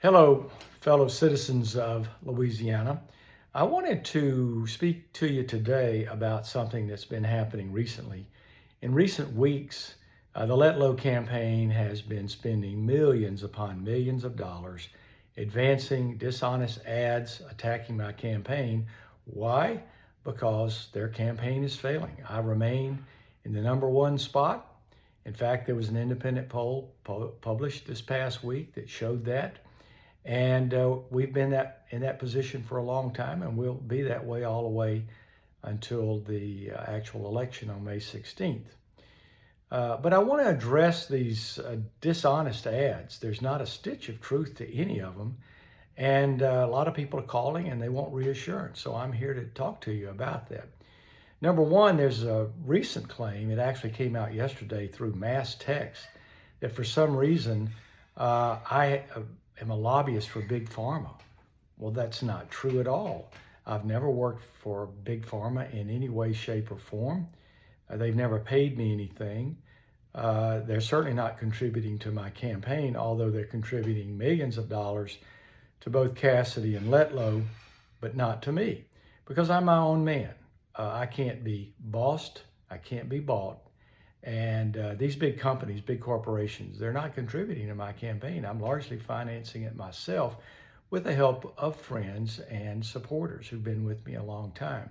Hello, fellow citizens of Louisiana. I wanted to speak to you today about something that's been happening recently. In recent weeks, the Let Low campaign has been spending millions upon millions of dollars advancing dishonest ads attacking my campaign. Why? Because their campaign is failing. I remain in the #1 spot. In fact, there was an independent poll published this past week that showed that. And we've been in that position for a long time, and we'll be that way all the way until the actual election on May 16th. But I want to address these dishonest ads. There's not a stitch of truth to any of them. And a lot of people are calling and they want reassurance. So I'm here to talk to you about that. #1, there's a recent claim. It actually came out yesterday through mass text that for some reason I am a lobbyist for Big Pharma. Well, that's not true at all. I've never worked for Big Pharma in any way, shape, or form. They've never paid me anything. They're certainly not contributing to my campaign, although they're contributing millions of dollars to both Cassidy and Letlow, but not to me, because I'm my own man. I can't be bossed. I can't be bought. And these big companies, big corporations, they're not contributing to my campaign. I'm largely financing it myself with the help of friends and supporters who've been with me a long time.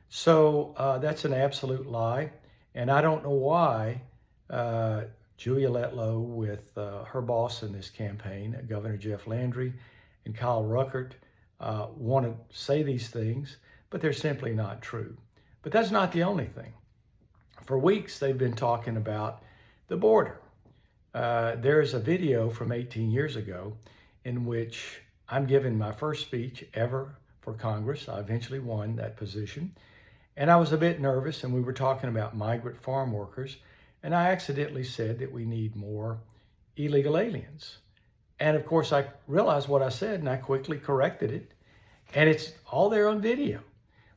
So that's an absolute lie. And I don't know why Julia Letlow with her boss in this campaign, Governor Jeff Landry and Kyle Ruckert, want to say these things, but they're simply not true. But that's not the only thing. For weeks, they've been talking about the border. There's a video from 18 years ago in which I'm giving my first speech ever for Congress. I eventually won that position. And I was a bit nervous, and we were talking about migrant farm workers. And I accidentally said that we need more illegal aliens. And of course, I realized what I said, and I quickly corrected it. And it's all there on video.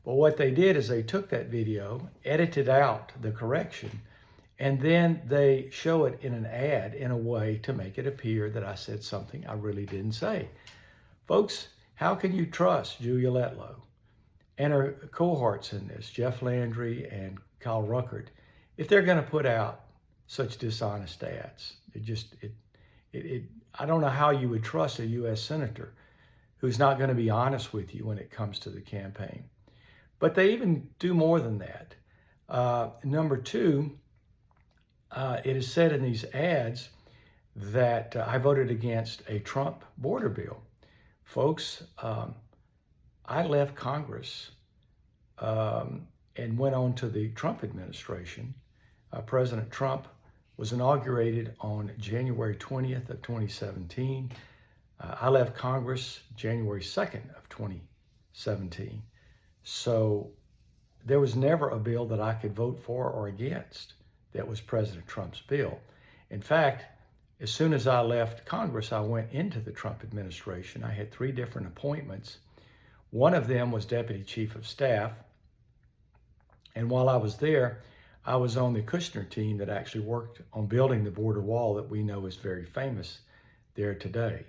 Well, what they did is they took that video, edited out the correction, and then they show it in an ad in a way to make it appear that I said something I really didn't say. Folks, how can you trust Julia Letlow and her cohorts in this, Jeff Landry and Kyle Ruckert, if they're going to put out such dishonest ads? I don't know how you would trust a U.S. senator who's not going to be honest with you when it comes to the campaign. But they even do more than that. #2, it is said in these ads that I voted against a Trump border bill. Folks, I left Congress and went on to the Trump administration. President Trump was inaugurated on January 20th of 2017. I left Congress January 2nd of 2017. So there was never a bill that I could vote for or against that was President Trump's bill. In fact, as soon as I left Congress, I went into the Trump administration. I had 3 different appointments. One of them was Deputy Chief of Staff. And while I was there, I was on the Kushner team that actually worked on building the border wall that we know is very famous there today.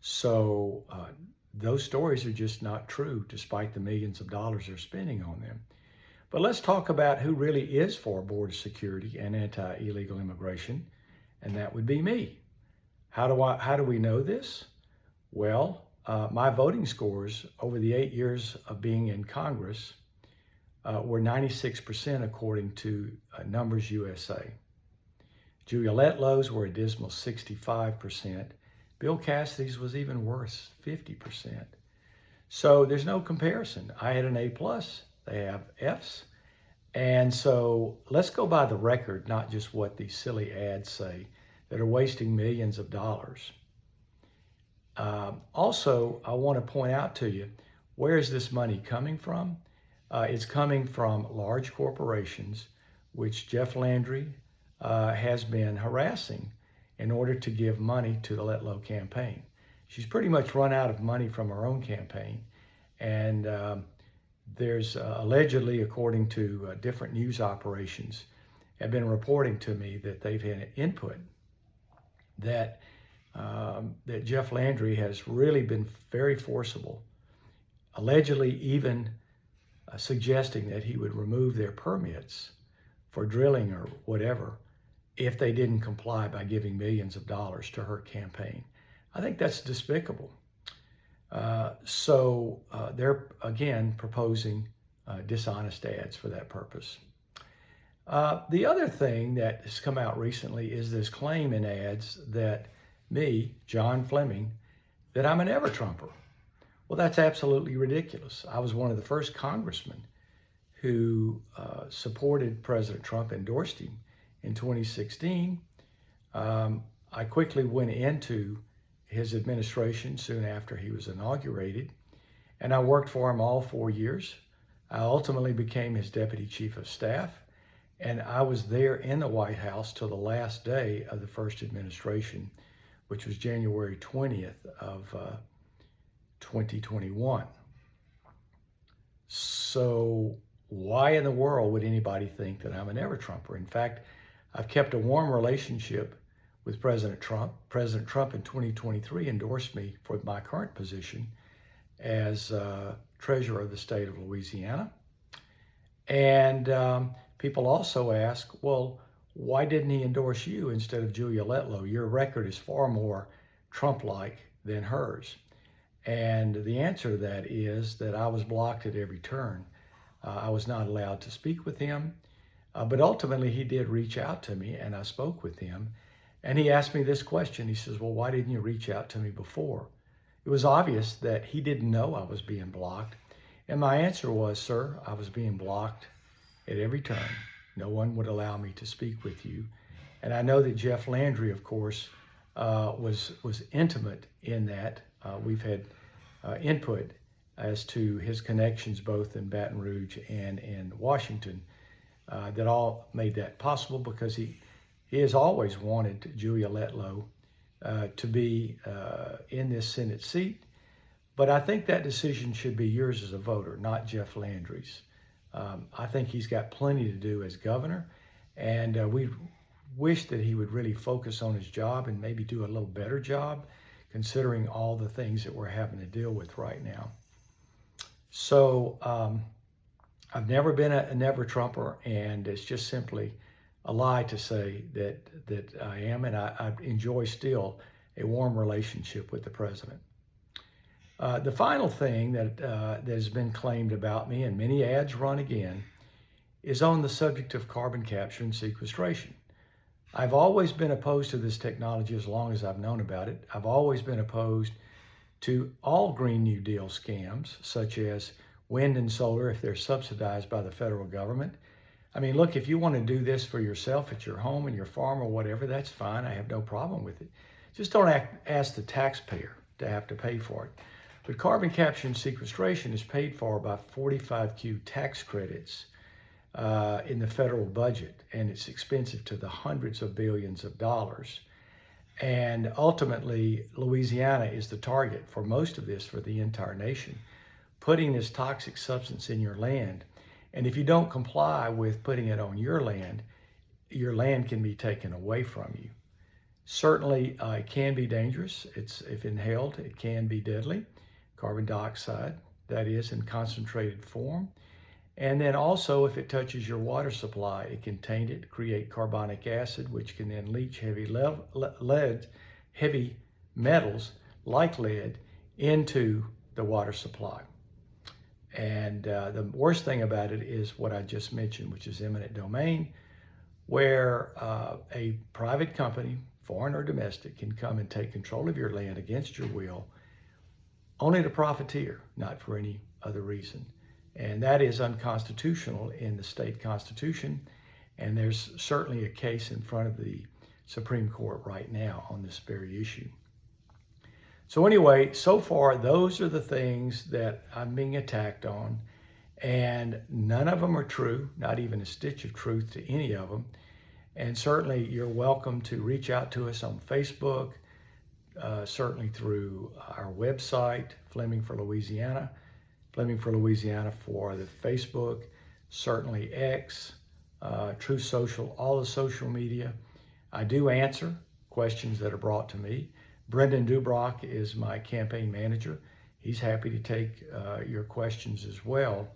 So those stories are just not true, despite the millions of dollars they're spending on them. But let's talk about who really is for border security and anti-illegal immigration, and that would be me. How do we know this? Well, my voting scores over the 8 years of being in Congress were 96% according to Numbers USA. Julia Letlow's were a dismal 65%. Bill Cassidy's was even worse, 50%. So there's no comparison. I had an A+, they have Fs. And so let's go by the record, not just what these silly ads say that are wasting millions of dollars. Also, I want to point out to you, where is this money coming from? It's coming from large corporations, which Jeff Landry has been harassing in order to give money to the Letlow campaign. She's pretty much run out of money from her own campaign. And there's allegedly, according to different news operations, have been reporting to me that they've had input that that Jeff Landry has really been very forcible, allegedly even suggesting that he would remove their permits for drilling or whatever if they didn't comply by giving millions of dollars to her campaign. I think that's despicable. So they're again proposing dishonest ads for that purpose. The other thing that has come out recently is this claim in ads that me, John Fleming, that I'm an ever-Trumper. Well, that's absolutely ridiculous. I was one of the first congressmen who supported President Trump, endorsed him in 2016. I quickly went into his administration soon after he was inaugurated, and I worked for him all 4 years. I ultimately became his deputy chief of staff, and I was there in the White House till the last day of the first administration, which was January 20th of 2021. So why in the world would anybody think that I'm an ever-Trumper? In fact, I've kept a warm relationship with President Trump. President Trump in 2023 endorsed me for my current position as treasurer of the state of Louisiana. And people also ask, well, why didn't he endorse you instead of Julia Letlow? Your record is far more Trump-like than hers. And the answer to that is that I was blocked at every turn. I was not allowed to speak with him. But ultimately, he did reach out to me, and I spoke with him. And he asked me this question. He says, well, why didn't you reach out to me before? It was obvious that he didn't know I was being blocked. And my answer was, sir, I was being blocked at every turn. No one would allow me to speak with you. And I know that Jeff Landry, of course, was intimate in that. We've had input as to his connections both in Baton Rouge and in Washington that all made that possible, because he has always wanted Julia Letlow to be in this Senate seat. But I think that decision should be yours as a voter, not Jeff Landry's. I think he's got plenty to do as governor, and we wish that he would really focus on his job and maybe do a little better job, considering all the things that we're having to deal with right now. So I've never been a never-Trumper, and it's just simply a lie to say that I am, and I enjoy still a warm relationship with the president. The final thing that has been claimed about me, and many ads run again, is on the subject of carbon capture and sequestration. I've always been opposed to this technology as long as I've known about it. I've always been opposed to all Green New Deal scams, such as wind and solar, if they're subsidized by the federal government. I mean, look, if you want to do this for yourself at your home and your farm or whatever, that's fine. I have no problem with it. Just don't ask the taxpayer to have to pay for it. But carbon capture and sequestration is paid for by 45Q tax credits in the federal budget, and it's expensive to the hundreds of billions of dollars. And ultimately, Louisiana is the target for most of this for the entire nation, putting this toxic substance in your land. And if you don't comply with putting it on your land can be taken away from you. Certainly, it can be dangerous. If inhaled, it can be deadly. Carbon dioxide, that is, in concentrated form. And then also, if it touches your water supply, it can taint it, create carbonic acid, which can then leach heavy metals like lead into the water supply. And the worst thing about it is what I just mentioned, which is eminent domain, where a private company, foreign or domestic, can come and take control of your land against your will, only to profiteer, not for any other reason. And that is unconstitutional in the state constitution. And there's certainly a case in front of the Supreme Court right now on this very issue. So anyway, so far, those are the things that I'm being attacked on. And none of them are true, not even a stitch of truth to any of them. And certainly you're welcome to reach out to us on Facebook, certainly through our website, Fleming for Louisiana, Fleming for Louisiana for the Facebook, certainly X, True Social, all the social media. I do answer questions that are brought to me. Brendan Dubrock is my campaign manager. He's happy to take your questions as well.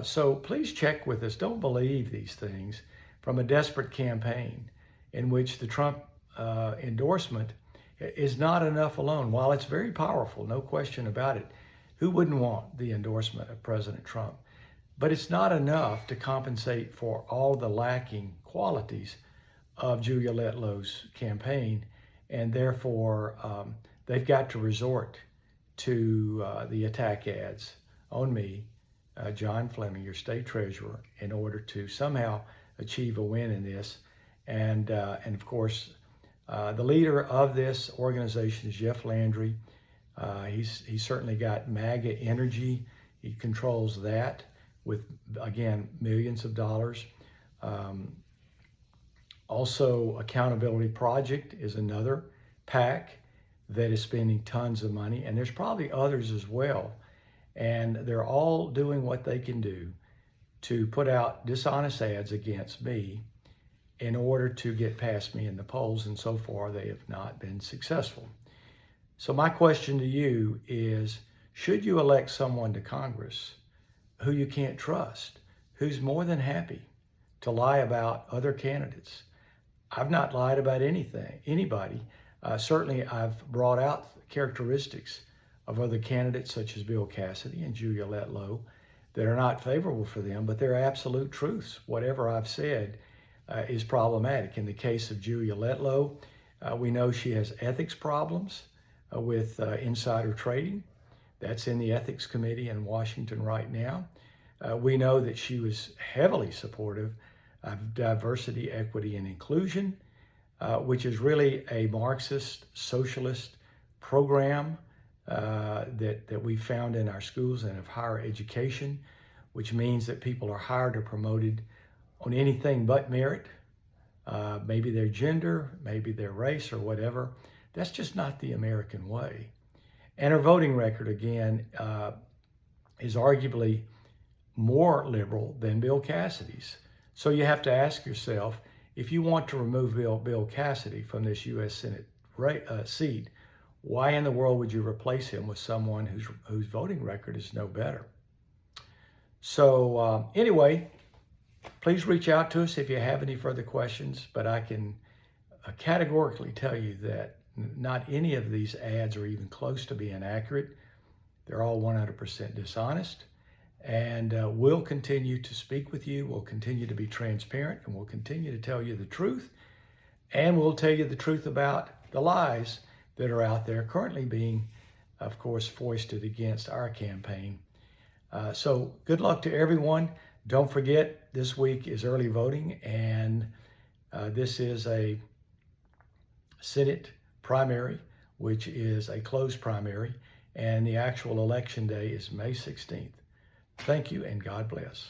So please check with us. Don't believe these things from a desperate campaign in which the Trump endorsement is not enough alone. While it's very powerful, no question about it, who wouldn't want the endorsement of President Trump? But it's not enough to compensate for all the lacking qualities of Julia Letlow's campaign, and therefore they've got to resort to the attack ads on me, John Fleming, your state treasurer, in order to somehow achieve a win in this. And of course, the leader of this organization is Jeff Landry. He's certainly got MAGA energy. He controls that with, again, millions of dollars. Also, Accountability Project is another PAC that is spending tons of money, and there's probably others as well. And they're all doing what they can do to put out dishonest ads against me in order to get past me in the polls, and so far they have not been successful. So my question to you is, should you elect someone to Congress who you can't trust, who's more than happy to lie about other candidates? I've not lied about anybody. Certainly I've brought out characteristics of other candidates such as Bill Cassidy and Julia Letlow that are not favorable for them, but they're absolute truths. Whatever I've said is problematic. In the case of Julia Letlow, we know she has ethics problems with insider trading. That's in the Ethics Committee in Washington right now. We know that she was heavily supportive of diversity, equity, and inclusion, which is really a Marxist socialist program that we found in our schools and of higher education, which means that people are hired or promoted on anything but merit, maybe their gender, maybe their race or whatever. That's just not the American way. And her voting record, again, is arguably more liberal than Bill Cassidy's. So you have to ask yourself, if you want to remove Bill Cassidy from this U.S. Senate seat, why in the world would you replace him with someone whose voting record is no better? So anyway, please reach out to us if you have any further questions, but I can categorically tell you that not any of these ads are even close to being accurate. They're all 100% dishonest. And we'll continue to speak with you. We'll continue to be transparent, and we'll continue to tell you the truth. And we'll tell you the truth about the lies that are out there currently being, of course, foisted against our campaign. So good luck to everyone. Don't forget, this week is early voting, and this is a Senate primary, which is a closed primary, and the actual election day is May 16th. Thank you, and God bless.